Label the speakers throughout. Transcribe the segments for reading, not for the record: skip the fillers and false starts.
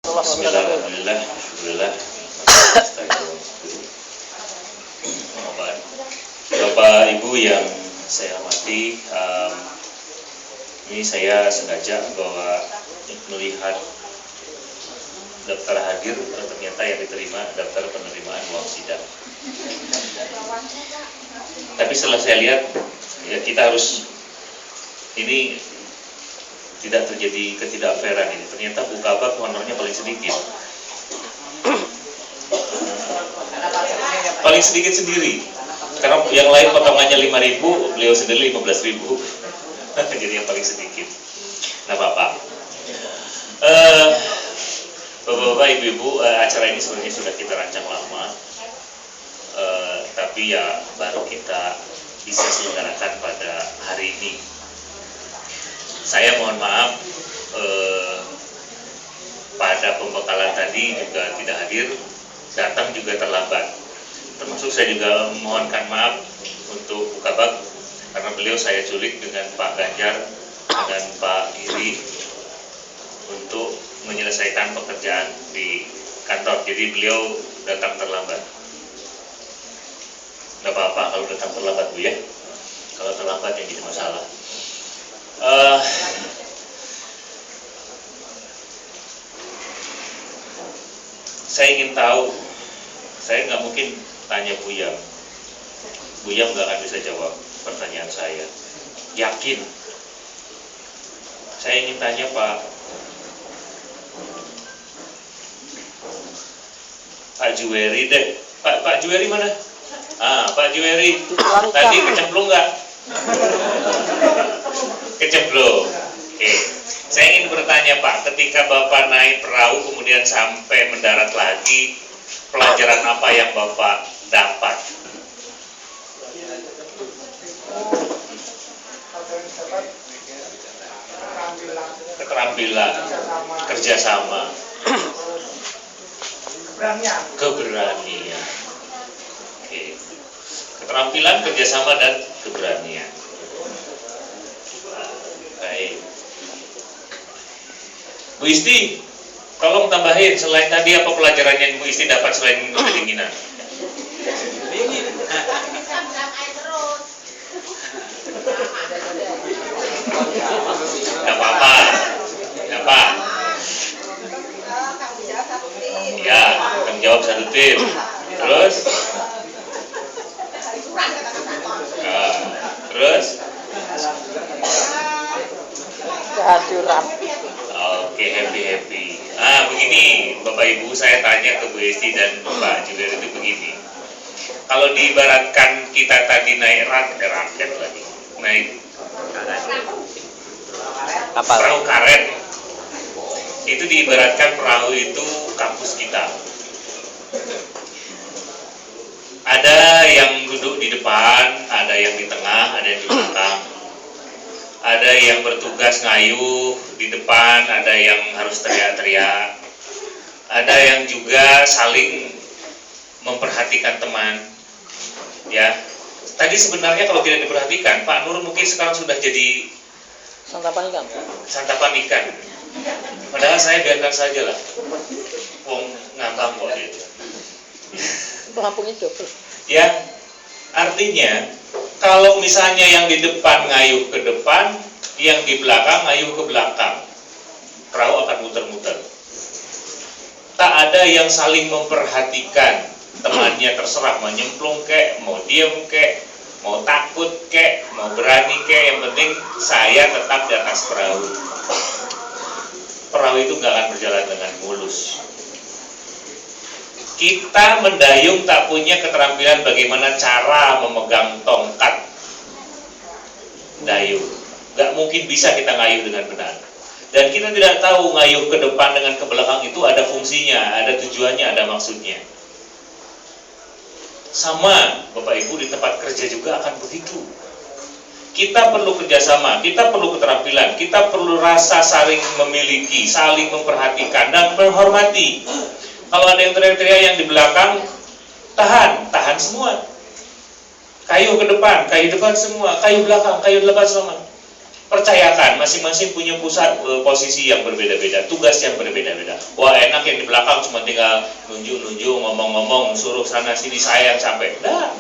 Speaker 1: Bismillah, alhamdulillah, alhamdulillah. Bapak Ibu yang saya hormati, ini saya sengaja bahwa melihat daftar hadir, ternyata yang diterima daftar penerimaan uang sidang. Tapi setelah saya lihat, ya kita harus ini tidak terjadi ketidakfairan ini. Ternyata Bu Kabak honornya paling sedikit. Paling sedikit sendiri. Karena yang lain potongannya 5.000, beliau sendiri 15.000. Jadi yang paling sedikit. Nah Bapak, Bapak-bapak, Ibu-ibu, acara ini sebenarnya sudah kita rancang lama. Tapi ya baru kita bisa selenggarakan pada hari ini. Saya mohon maaf pada pembekalan tadi juga tidak hadir, datang juga terlambat. Termasuk saya juga mohonkan maaf untuk Bu Kabak karena beliau saya culik dengan Pak Ganjar dengan Pak Giri untuk menyelesaikan pekerjaan di kantor. Jadi beliau datang terlambat. Gak apa-apa kalau datang terlambat Bu ya. Kalau terlambat yang jadi masalah. Saya ingin tahu, saya nggak mungkin tanya Buyam nggak akan bisa jawab pertanyaan saya, yakin. Saya ingin tanya Pak Juweri deh. Pak Juweri mana? Pak Juweri tadi kecemplung nggak? Kecemplung. Oke. Saya ingin bertanya Pak, ketika Bapak naik perahu kemudian sampai mendarat lagi, pelajaran apa yang Bapak dapat? Keterampilan, kerjasama, keberanian. Oke. Keterampilan, kerjasama dan keberanian. Baik. Bu Isti, tolong tambahin selain tadi apa pelajaran yang Bu Isti dapat selain kedinginan? Dingin. Gak apa-apa. Apa? Ya, tanggung jawab satu tim. Terus? Terus?
Speaker 2: Kehadiran.
Speaker 1: Oke, happy. Begini, Bapak Ibu, saya tanya ke Bu Esti dan Pak Juwir itu begini. Kalau diibaratkan kita tadi naik raket lagi, naik perahu karet, itu diibaratkan perahu itu kampus kita. Ada yang duduk di depan, ada yang di tengah, ada yang di belakang. Ada yang bertugas ngayuh di depan, ada yang harus teriak-teriak. Ada yang juga saling memperhatikan teman. Ya. Tadi sebenarnya kalau tidak diperhatikan, Pak Nur mungkin sekarang sudah jadi
Speaker 2: Santapan ikan.
Speaker 1: Padahal saya biarkan saja lah. Wong ngambang kok gitu.
Speaker 2: Pengapung itu.
Speaker 1: Ya, artinya kalau misalnya yang di depan ngayuh ke depan, yang di belakang ngayuh ke belakang, perahu akan muter-muter. Tak ada yang saling memperhatikan temannya, terserah mau nyemplung kek, mau diem kek, mau takut kek, mau berani kek, yang penting saya tetap di atas perahu. Perahu itu nggak akan berjalan dengan mulus. Kita mendayung tak punya keterampilan bagaimana cara memegang tongkat dayung. Gak mungkin bisa kita ngayuh dengan benar. Dan kita tidak tahu ngayuh ke depan dengan ke belakang itu ada fungsinya, ada tujuannya, ada maksudnya. Sama Bapak Ibu di tempat kerja juga akan begitu. Kita perlu kerjasama, kita perlu keterampilan, kita perlu rasa saling memiliki, saling memperhatikan dan menghormati. Kalau ada yang teriak-teriak yang di belakang, tahan semua. Kayu ke depan, kayu depan semua, kayu belakang semua. percayakan masing-masing punya pusat posisi yang berbeda-beda, tugas yang berbeda-beda. Wah enak yang di belakang cuma tinggal nunjuk-nunjuk, ngomong-ngomong, suruh sana sini saya yang sampai. Nah,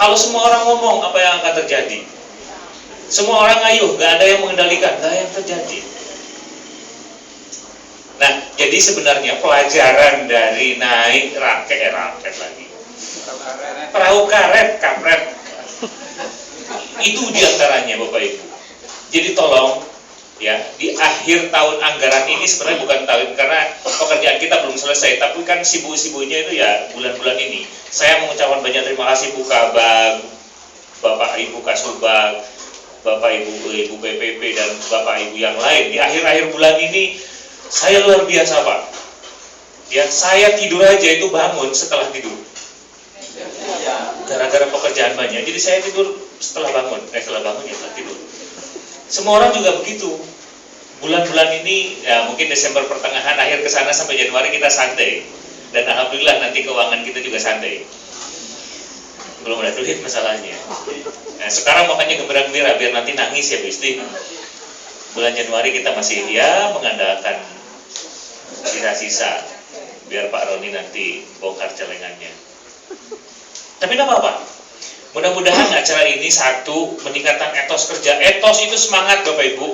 Speaker 1: kalau semua orang ngomong apa yang akan terjadi? Semua orang ngayuh, gak ada yang mengendalikan, gak yang terjadi. Nah, jadi sebenarnya pelajaran dari naik raket lagi. Perahu karet, kampret. Itu diantaranya Bapak Ibu. Jadi tolong ya, di akhir tahun anggaran ini sebenarnya bukan tahun, karena pekerjaan kita belum selesai, tapi kan sibuk-sibuknya itu ya bulan-bulan ini. Saya mengucapkan banyak terima kasih Bu Kabag, Bapak Ibu Kasubag, Bapak Ibu PPP dan Bapak Ibu yang lain. Di akhir-akhir bulan ini saya luar biasa Pak. Ya, saya tidur aja itu bangun setelah tidur. Gara-gara pekerjaan banyak, jadi saya tidur setelah bangun ya setelah tidur. Semua orang juga begitu. Bulan-bulan ini, ya mungkin Desember pertengahan, akhir ke sana sampai Januari kita santai. Dan alhamdulillah nanti keuangan kita juga santai. Belum ada duit masalahnya. Nah, sekarang makanya gembira-gembira biar nanti nangis ya Bu Isti. Bulan Januari kita masih ya mengandalkan sisa-sisa biar Pak Roni nanti bongkar celengannya. Tapi tidak apa-apa. Mudah-mudahan acara ini satu, meningkatkan etos kerja. Etos itu semangat Bapak Ibu.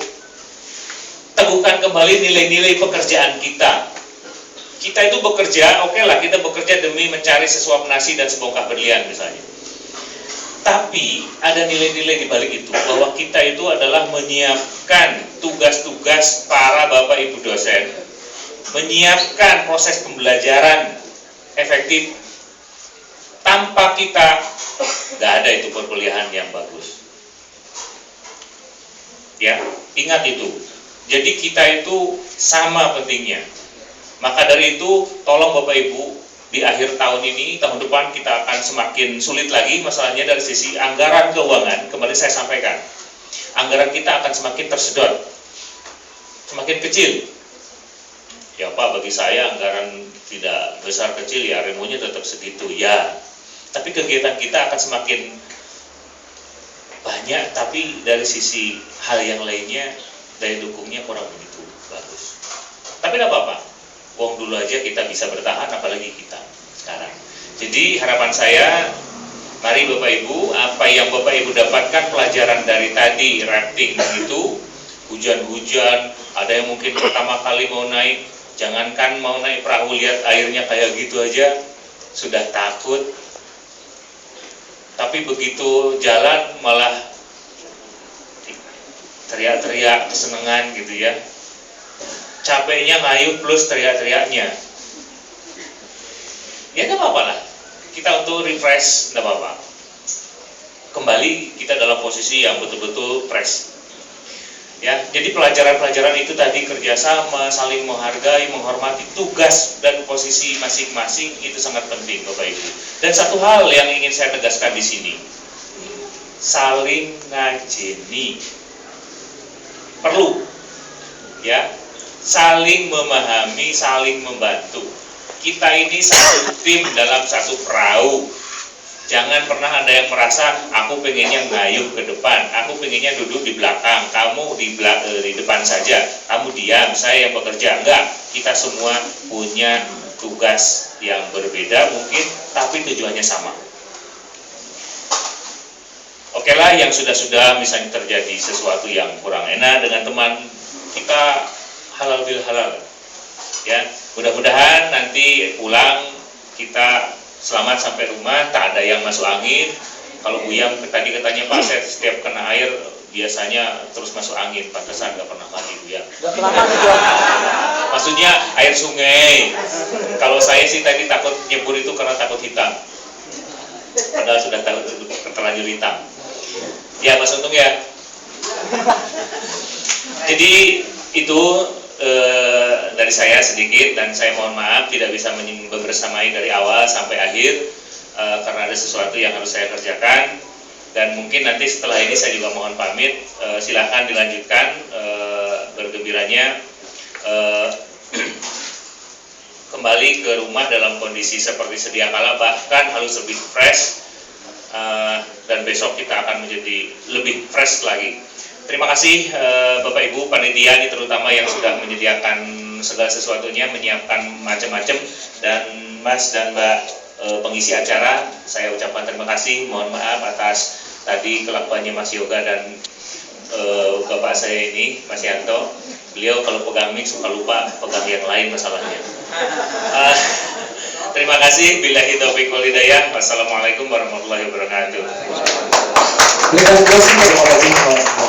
Speaker 1: Teguhkan kembali nilai-nilai pekerjaan kita. Kita itu bekerja, oke lah kita bekerja demi mencari sesuap nasi dan sebongkah berlian misalnya. Tapi ada nilai-nilai di balik itu, bahwa kita itu adalah menyiapkan tugas-tugas para Bapak Ibu dosen, menyiapkan proses pembelajaran efektif. Tanpa kita, nggak ada itu perkuliahan yang bagus. Ya, ingat itu. Jadi kita itu sama pentingnya. Maka dari itu, tolong Bapak Ibu, di akhir tahun ini, tahun depan kita akan semakin sulit lagi masalahnya dari sisi anggaran keuangan. Kemarin saya sampaikan, anggaran kita akan semakin tersedot, semakin kecil. Ya Pak, bagi saya anggaran tidak besar kecil ya, remonya tetap segitu ya. Tapi kegiatan kita akan semakin banyak, tapi dari sisi hal yang lainnya, daya dukungnya kurang begitu bagus. Tapi tidak apa-apa, wong dulu aja kita bisa bertahan, apalagi kita sekarang. Jadi harapan saya, mari Bapak Ibu, apa yang Bapak Ibu dapatkan pelajaran dari tadi rafting itu, hujan-hujan, ada yang mungkin pertama kali mau naik, jangankan mau naik perahu, lihat airnya kayak gitu aja sudah takut. Tapi begitu jalan malah teriak-teriak kesenangan gitu ya. Capeknya ngayuh plus teriak-teriaknya. Ya nggak apa-apa lah. Kita untuk refresh nggak apa-apa. Kembali kita dalam posisi yang betul-betul fresh. Ya, jadi pelajaran-pelajaran itu tadi kerjasama, saling menghargai, menghormati tugas dan posisi masing-masing itu sangat penting, Bapak Ibu. Dan satu hal yang ingin saya tegaskan di sini, saling ngajeni, perlu, ya, saling memahami, saling membantu. Kita ini satu tim dalam satu perahu. Jangan pernah ada yang merasa aku pengennya ngayuh ke depan, aku pengennya duduk di belakang, kamu di depan saja, kamu diam, saya yang bekerja. Enggak, kita semua punya tugas yang berbeda mungkin, tapi tujuannya sama. Oke lah, yang sudah-sudah misalnya terjadi sesuatu yang kurang enak dengan teman, kita halal bil halal. Ya, mudah-mudahan nanti pulang kita selamat sampai rumah, tak ada yang masuk angin. Kalau Uyam tadi katanya Pak Set setiap kena air biasanya terus masuk angin, pantesan nggak pernah mandi Uyam.
Speaker 2: Nggak pernah mandi Bang.
Speaker 1: Maksudnya air sungai. Kalau saya sih tadi takut nyebur itu karena takut hitam. Padahal sudah terlanjur hitam. Ya Mas Untung ya. Jadi itu dari saya sedikit, dan saya mohon maaf tidak bisa bersamai dari awal sampai akhir karena ada sesuatu yang harus saya kerjakan, dan mungkin nanti setelah ini saya juga mohon pamit. Silakan dilanjutkan bergembiranya kembali ke rumah dalam kondisi seperti sedia kala, bahkan harus lebih fresh, dan besok kita akan menjadi lebih fresh lagi. Terima kasih Bapak Ibu panitia ini terutama yang sudah menyediakan segala sesuatunya, menyiapkan macam-macam, dan Mas dan Mbak pengisi acara, saya ucapkan terima kasih. Mohon maaf atas tadi kelakuannya Mas Yoga dan Bapak saya ini, Mas Yanto. Beliau kalau pegang mic suka lupa pegang yang lain masalahnya. Terima kasih. Billahi taufiq wal hidayah. Wassalamualaikum warahmatullahi wabarakatuh.
Speaker 3: Terima kasih.